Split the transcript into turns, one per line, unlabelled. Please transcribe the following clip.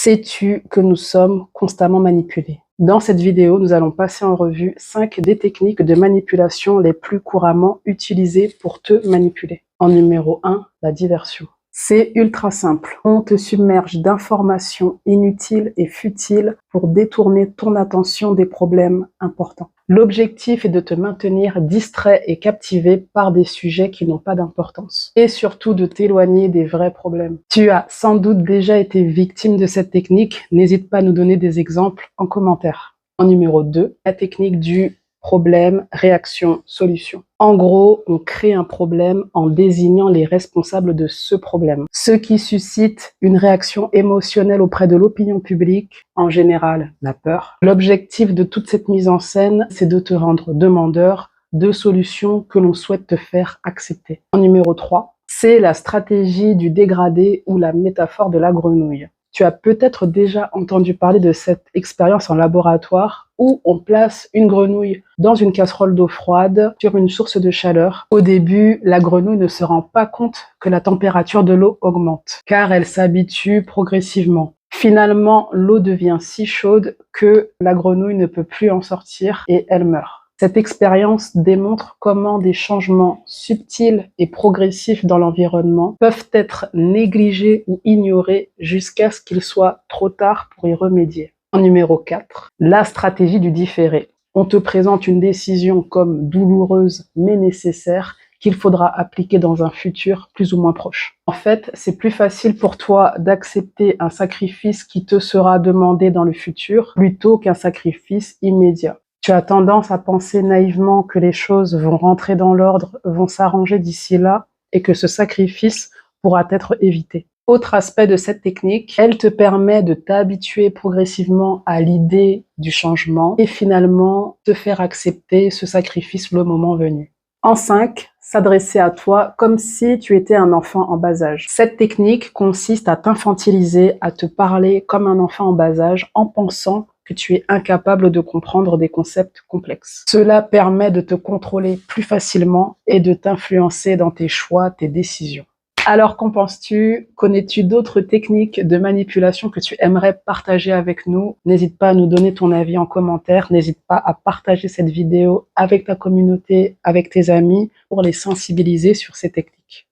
Sais-tu que nous sommes constamment manipulés? Dans cette vidéo, nous allons passer en revue 5 des techniques de manipulation les plus couramment utilisées pour te manipuler. En numéro 1, la diversion. C'est ultra simple. On te submerge d'informations inutiles et futiles pour détourner ton attention des problèmes importants. L'objectif est de te maintenir distrait et captivé par des sujets qui n'ont pas d'importance. Et surtout de t'éloigner des vrais problèmes. Tu as sans doute déjà été victime de cette technique. N'hésite pas à nous donner des exemples en commentaire. En numéro 2, la technique du problème, réaction, solution. En gros, on crée un problème en désignant les responsables de ce problème. Ce qui suscite une réaction émotionnelle auprès de l'opinion publique, en général la peur. L'objectif de toute cette mise en scène, c'est de te rendre demandeur de solutions que l'on souhaite te faire accepter. En numéro 3, c'est la stratégie du dégradé ou la métaphore de la grenouille. Tu as peut-être déjà entendu parler de cette expérience en laboratoire où on place une grenouille dans une casserole d'eau froide sur une source de chaleur. Au début, la grenouille ne se rend pas compte que la température de l'eau augmente, car elle s'habitue progressivement. Finalement, l'eau devient si chaude que la grenouille ne peut plus en sortir et elle meurt. Cette expérience démontre comment des changements subtils et progressifs dans l'environnement peuvent être négligés ou ignorés jusqu'à ce qu'il soit trop tard pour y remédier. En numéro 4, la stratégie du différé. On te présente une décision comme douloureuse mais nécessaire qu'il faudra appliquer dans un futur plus ou moins proche. En fait, c'est plus facile pour toi d'accepter un sacrifice qui te sera demandé dans le futur plutôt qu'un sacrifice immédiat. Tu as tendance à penser naïvement que les choses vont rentrer dans l'ordre, vont s'arranger d'ici là et que ce sacrifice pourra être évité. Autre aspect de cette technique, elle te permet de t'habituer progressivement à l'idée du changement et finalement te faire accepter ce sacrifice le moment venu. En 5, s'adresser à toi comme si tu étais un enfant en bas âge. Cette technique consiste à t'infantiliser, à te parler comme un enfant en bas âge en pensant que tu es incapable de comprendre des concepts complexes. Cela permet de te contrôler plus facilement et de t'influencer dans tes choix, tes décisions. Alors qu'en penses-tu? Connais-tu d'autres techniques de manipulation que tu aimerais partager avec nous? N'hésite pas à nous donner ton avis en commentaire. N'hésite pas à partager cette vidéo avec ta communauté, avec tes amis pour les sensibiliser sur ces techniques.